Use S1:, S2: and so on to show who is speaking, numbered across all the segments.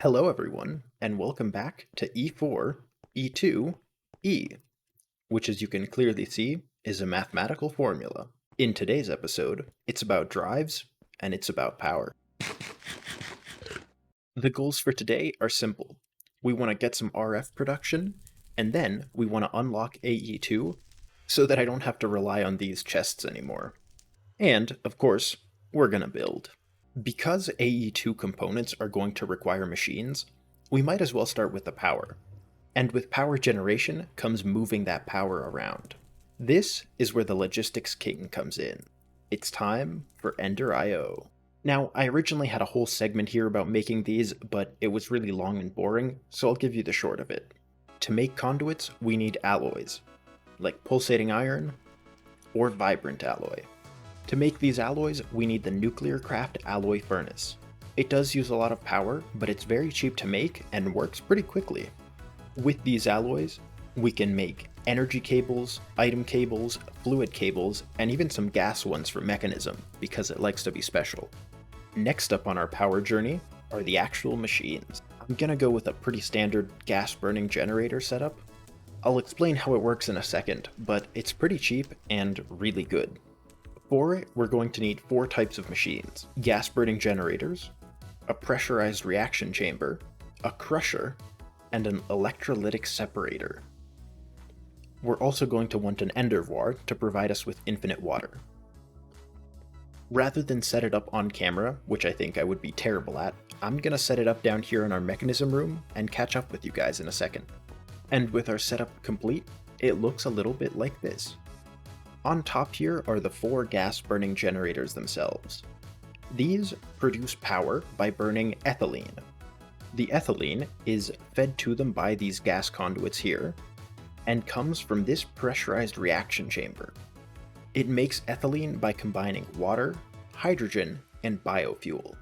S1: Hello everyone, and welcome back to E4, E2, E, which as you can clearly see, is a mathematical formula. In today's episode, it's about drives, and it's about power. The goals for today are simple. We want to get some RF production, and then we want to unlock AE2 so that I don't have to rely on these chests anymore. And, of course, we're gonna build. Because AE2 components are going to require machines, we might as well start with the power. And with power generation comes moving that power around. This is where the logistics king comes in. It's time for Ender IO. Now, I originally had a whole segment here about making these, but it was really long and boring, so I'll give you the short of it. To make conduits, we need alloys, like pulsating iron or vibrant alloy. To make these alloys, we need the nuclear craft alloy furnace. It does use a lot of power, but it's very cheap to make and works pretty quickly. With these alloys, we can make energy cables, item cables, fluid cables, and even some gas ones for Mekanism, because it likes to be special. Next up on our power journey are the actual machines. I'm gonna go with a pretty standard gas-burning generator setup. I'll explain how it works in a second, but it's pretty cheap and really good. For it, we're going to need 4 types of machines: gas-burning generators, a pressurized reaction chamber, a crusher, and an electrolytic separator. We're also going to want an endervoir to provide us with infinite water. Rather than set it up on camera, which I think I would be terrible at, I'm gonna set it up down here in our mechanism room and catch up with you guys in a second. And with our setup complete, it looks a little bit like this. On top here are the 4 gas-burning generators themselves. These produce power by burning ethylene. The ethylene is fed to them by these gas conduits here, and comes from this pressurized reaction chamber. It makes ethylene by combining water, hydrogen, and biofuel.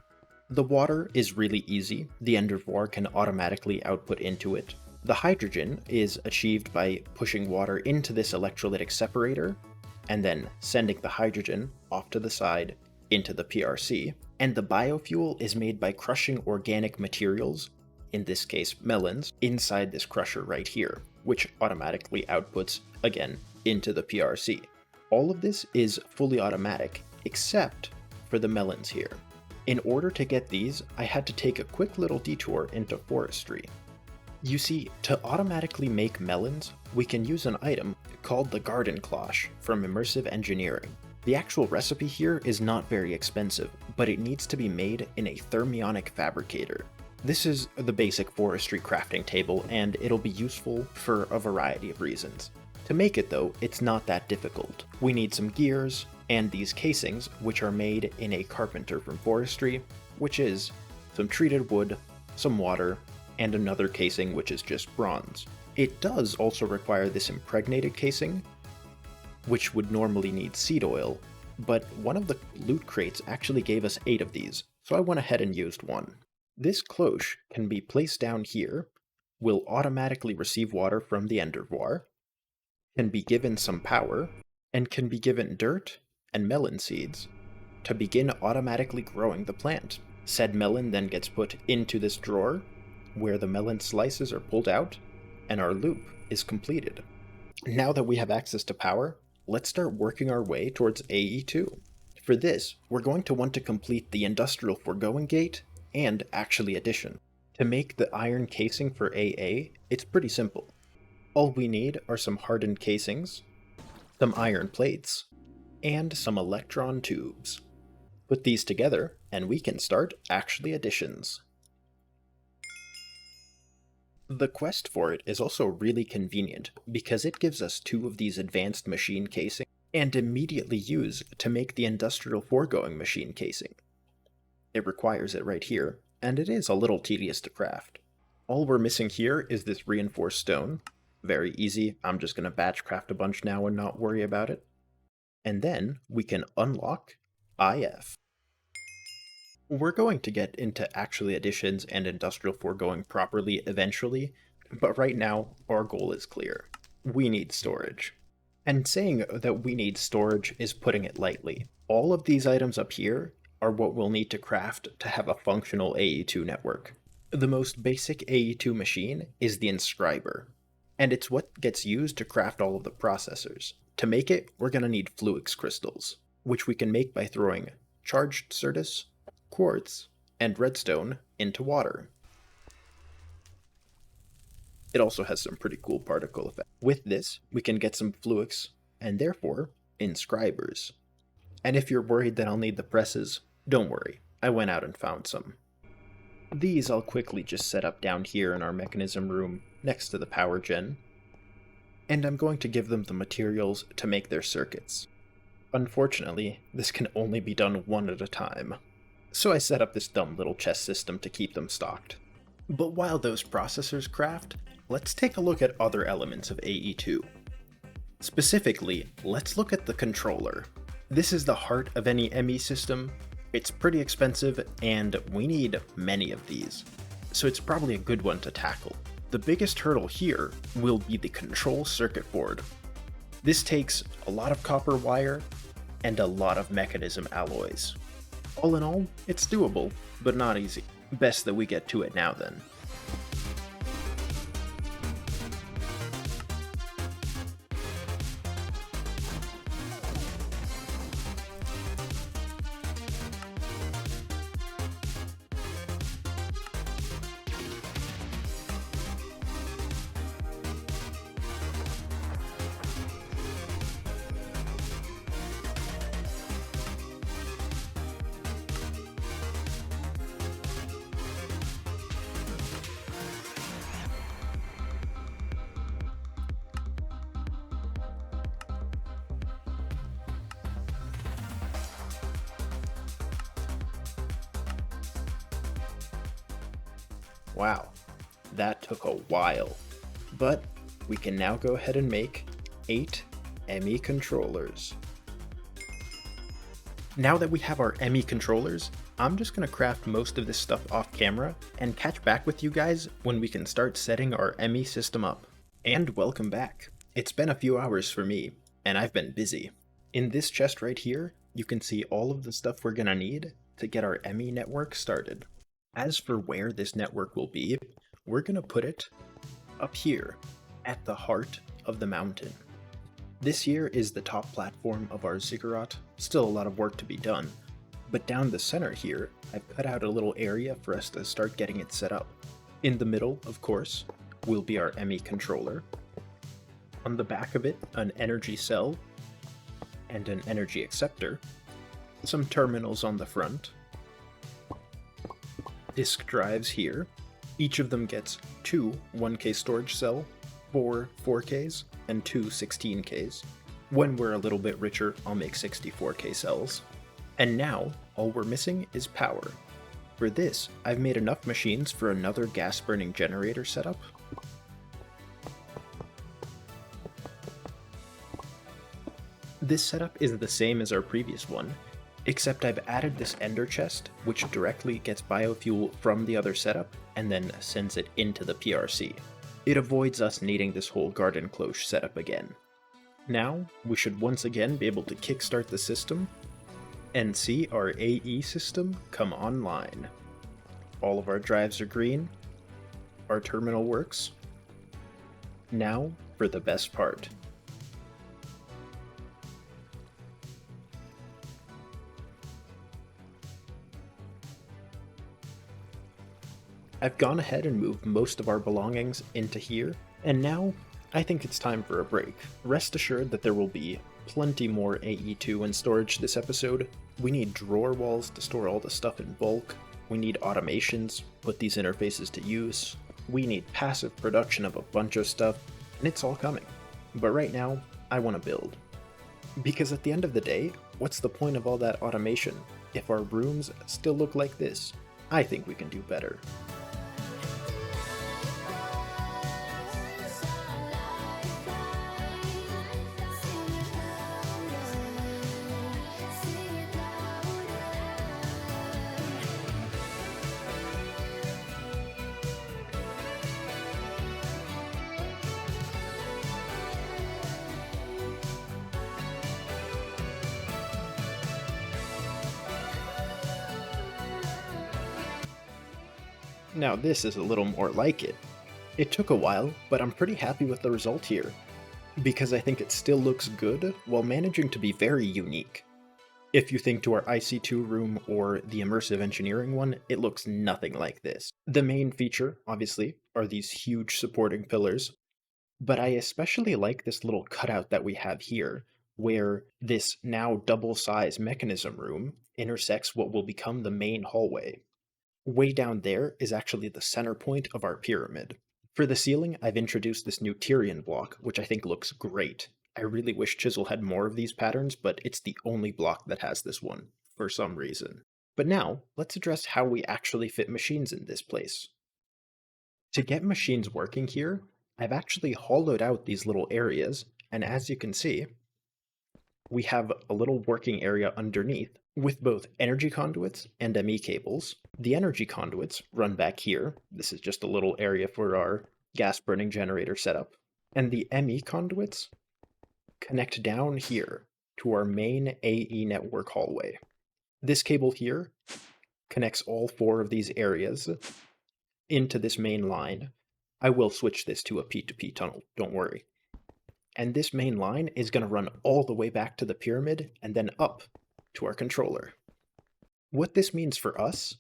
S1: The water is really easy, the endervoir can automatically output into it. The hydrogen is achieved by pushing water into this electrolytic separator, and then sending the hydrogen off to the side into the PRC. And the biofuel is made by crushing organic materials, in this case melons, inside this crusher right here, which automatically outputs, again, into the PRC. All of this is fully automatic, except for the melons here. In order to get these, I had to take a quick little detour into forestry. You see, to automatically make melons, we can use an item called the garden cloche from Immersive Engineering. The actual recipe here is not very expensive, but it needs to be made in a thermionic fabricator. This is the basic forestry crafting table, and it'll be useful for a variety of reasons. To make it though, it's not that difficult. We need some gears, and these casings, which are made in a carpenter from forestry, which is some treated wood, some water, and another casing which is just bronze. It does also require this impregnated casing, which would normally need seed oil, but one of the loot crates actually gave us 8 of these, so I went ahead and used one. This cloche can be placed down here, will automatically receive water from the endervoir, can be given some power, and can be given dirt and melon seeds to begin automatically growing the plant. Said melon then gets put into this drawer, where the melon slices are pulled out, and our loop is completed. Now that we have access to power, let's start working our way towards AE2. For this, we're going to want to complete the industrial foregoing gate and actually addition. To make the iron casing for AA, it's pretty simple. All we need are some hardened casings, some iron plates, and some electron tubes. Put these together, and we can start actually additions. The quest for it is also really convenient, because it gives us 2 of these advanced machine casing, and immediately use to make the industrial foregoing machine casing. It requires it right here, and it is a little tedious to craft. All we're missing here is this reinforced stone. Very easy, I'm just going to batch craft a bunch now and not worry about it. And then we can unlock IF. We're going to get into actually additions and industrial foregoing properly eventually, but right now our goal is clear. We need storage. And saying that we need storage is putting it lightly. All of these items up here are what we'll need to craft to have a functional AE2 network. The most basic AE2 machine is the Inscriber, and it's what gets used to craft all of the processors. To make it, we're going to need Fluix crystals, which we can make by throwing charged Certus, quartz, and redstone into water. It also has some pretty cool particle effects. With this, we can get some Fluix, and therefore, Inscribers. And if you're worried that I'll need the presses, don't worry, I went out and found some. These I'll quickly just set up down here in our mechanism room, next to the power gen. And I'm going to give them the materials to make their circuits. Unfortunately, this can only be done one at a time. So I set up this dumb little chest system to keep them stocked. But while those processors craft, let's take a look at other elements of AE2. Specifically, let's look at the controller. This is the heart of any ME system. It's pretty expensive, and we need many of these, so it's probably a good one to tackle. The biggest hurdle here will be the control circuit board. This takes a lot of copper wire and a lot of mechanism alloys. All in all, it's doable, but not easy. Best that we get to it now then. Wow, that took a while. But we can now go ahead and make 8 ME controllers. Now that we have our ME controllers, I'm just going to craft most of this stuff off camera and catch back with you guys when we can start setting our ME system up. And welcome back. It's been a few hours for me, and I've been busy. In this chest right here, you can see all of the stuff we're going to need to get our ME network started. As for where this network will be, we're going to put it up here, at the heart of the mountain. This here is the top platform of our Ziggurat, still a lot of work to be done, but down the center here, I've cut out a little area for us to start getting it set up. In the middle, of course, will be our ME controller. On the back of it, an energy cell and an energy acceptor, some terminals on the front, disk drives here. Each of them gets 2 1K storage cell, 4 4Ks, and 2 16Ks. When we're a little bit richer, I'll make 64K cells. And now, all we're missing is power. For this, I've made enough machines for another gas-burning generator setup. This setup is the same as our previous one, except I've added this ender chest, which directly gets biofuel from the other setup and then sends it into the PRC. It avoids us needing this whole garden cloche setup again. Now, we should once again be able to kickstart the system and see our AE system come online. All of our drives are green, our terminal works. Now for the best part. I've gone ahead and moved most of our belongings into here, and now I think it's time for a break. Rest assured that there will be plenty more AE2 in storage this episode. We need drawer walls to store all the stuff in bulk. We need automations, put these interfaces to use. We need passive production of a bunch of stuff, and it's all coming. But right now, I want to build. Because at the end of the day, what's the point of all that automation if our rooms still look like this? I think we can do better. Now this is a little more like it. It took a while, but I'm pretty happy with the result here, because I think it still looks good while managing to be very unique. If you think to our IC2 room or the immersive engineering one, it looks nothing like this. The main feature, obviously, are these huge supporting pillars, but I especially like this little cutout that we have here, where this now double-size mechanism room intersects what will become the main hallway. Way down there is actually the center point of our pyramid. For the ceiling, I've introduced this new Tyrian block, which I think looks great. I really wish Chisel had more of these patterns, but it's the only block that has this one, for some reason. But now, let's address how we actually fit machines in this place. To get machines working here, I've actually hollowed out these little areas, and as you can see, we have a little working area underneath with both energy conduits and ME cables. The energy conduits run back here. This is just a little area for our gas burning generator setup. And the ME conduits connect down here to our main AE network hallway. This cable here connects all 4 of these areas into this main line. I will switch this to a P2P tunnel, don't worry. And this main line is going to run all the way back to the pyramid and then up to our controller. What this means for us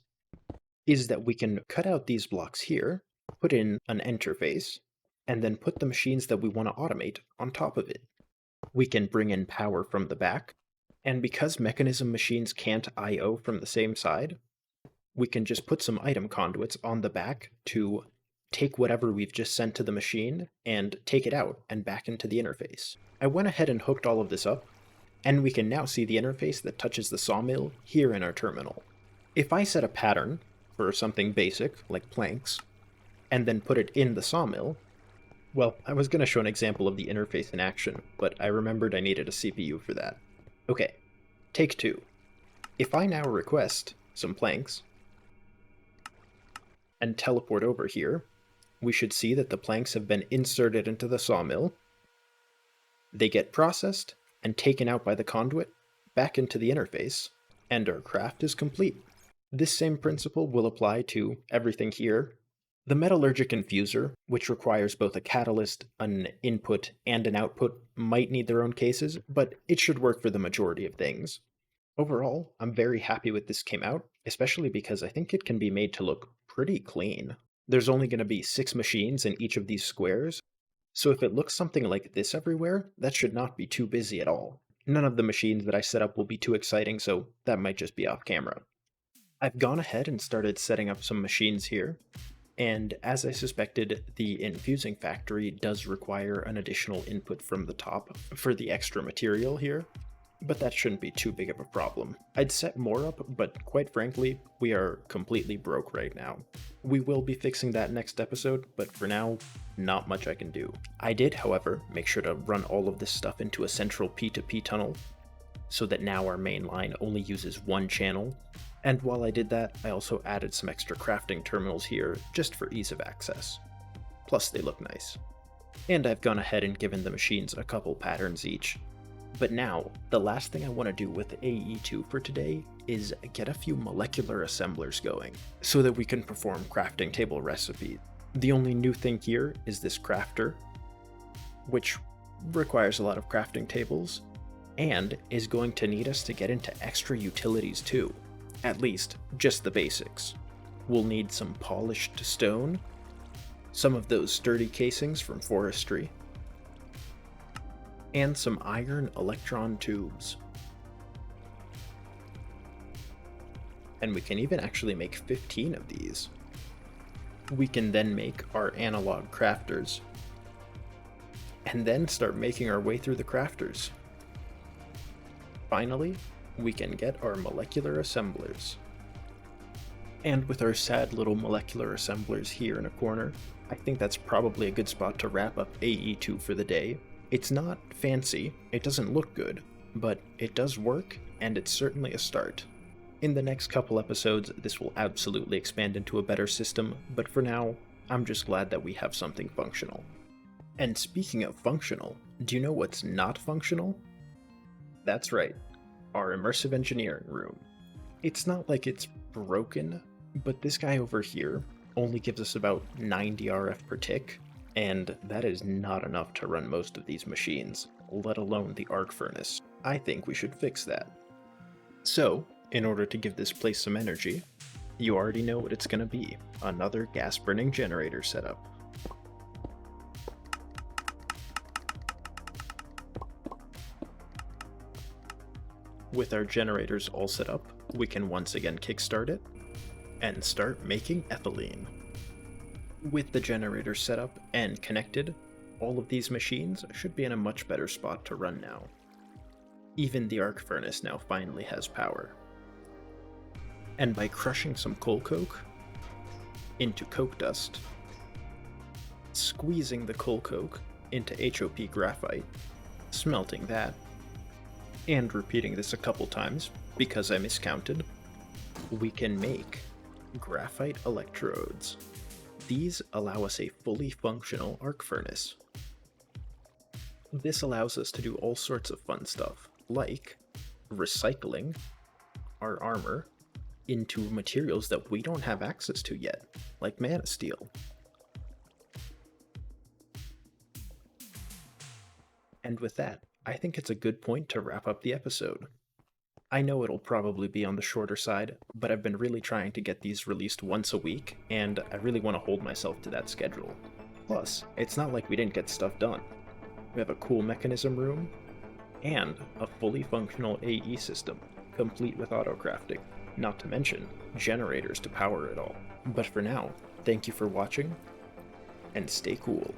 S1: is that we can cut out these blocks here, put in an interface, and then put the machines that we want to automate on top of it. We can bring in power from the back, and because mechanism machines can't I/O from the same side, we can just put some item conduits on the back to take whatever we've just sent to the machine and take it out and back into the interface. I went ahead and hooked all of this up, and we can now see the interface that touches the sawmill here in our terminal. If I set a pattern for something basic, like planks, and then put it in the sawmill, well, I was going to show an example of the interface in action, but I remembered I needed a CPU for that. Okay, take 2. If I now request some planks, and teleport over here, we should see that the planks have been inserted into the sawmill. They get processed and taken out by the conduit back into the interface, and our craft is complete. This same principle will apply to everything here. The metallurgic infuser, which requires both a catalyst, an input, and an output, might need their own cases, but it should work for the majority of things. Overall, I'm very happy with this came out, especially because I think it can be made to look pretty clean. There's only going to be 6 machines in each of these squares, so if it looks something like this everywhere, that should not be too busy at all. None of the machines that I set up will be too exciting, so that might just be off camera. I've gone ahead and started setting up some machines here, and as I suspected, the infusing factory does require an additional input from the top for the extra material here, but that shouldn't be too big of a problem. I'd set more up, but quite frankly, we are completely broke right now. We will be fixing that next episode, but for now, not much I can do. I did, however, make sure to run all of this stuff into a central P2P tunnel, so that now our main line only uses 1 channel. And while I did that, I also added some extra crafting terminals here, just for ease of access. Plus they look nice. And I've gone ahead and given the machines a couple patterns each. But now, the last thing I want to do with AE2 for today is get a few molecular assemblers going, so that we can perform crafting table recipes. The only new thing here is this crafter, which requires a lot of crafting tables, and is going to need us to get into extra utilities too. At least, just the basics. We'll need some polished stone, some of those sturdy casings from forestry, and some iron electron tubes. And we can even actually make 15 of these. We can then make our analog crafters, and then start making our way through the crafters. Finally, we can get our molecular assemblers. And with our sad little molecular assemblers here in a corner, I think that's probably a good spot to wrap up AE2 for the day. It's not fancy, it doesn't look good, but it does work, and it's certainly a start. In the next couple episodes, this will absolutely expand into a better system, but for now, I'm just glad that we have something functional. And speaking of functional, do you know what's not functional? That's right, our immersive engineering room. It's not like it's broken, but this guy over here only gives us about 90 RF per tick, and that is not enough to run most of these machines, let alone the arc furnace. I think we should fix that. So, in order to give this place some energy, you already know what it's going to be, another gas-burning generator setup. With our generators all set up, we can once again kickstart it and start making ethylene. With the generator set up and connected, all of these machines should be in a much better spot to run now. Even the arc furnace now finally has power. And by crushing some coal coke into coke dust, squeezing the coal coke into HOP graphite, smelting that, and repeating this a couple times because I miscounted, we can make graphite electrodes. These allow us a fully functional arc furnace. This allows us to do all sorts of fun stuff, like recycling our armor into materials that we don't have access to yet, like mana steel. And with that, I think it's a good point to wrap up the episode. I know it'll probably be on the shorter side, but I've been really trying to get these released once a week, and I really want to hold myself to that schedule. Plus, it's not like we didn't get stuff done. We have a cool mechanism room, and a fully functional AE system, complete with auto-crafting, not to mention generators to power it all. But for now, thank you for watching, and stay cool.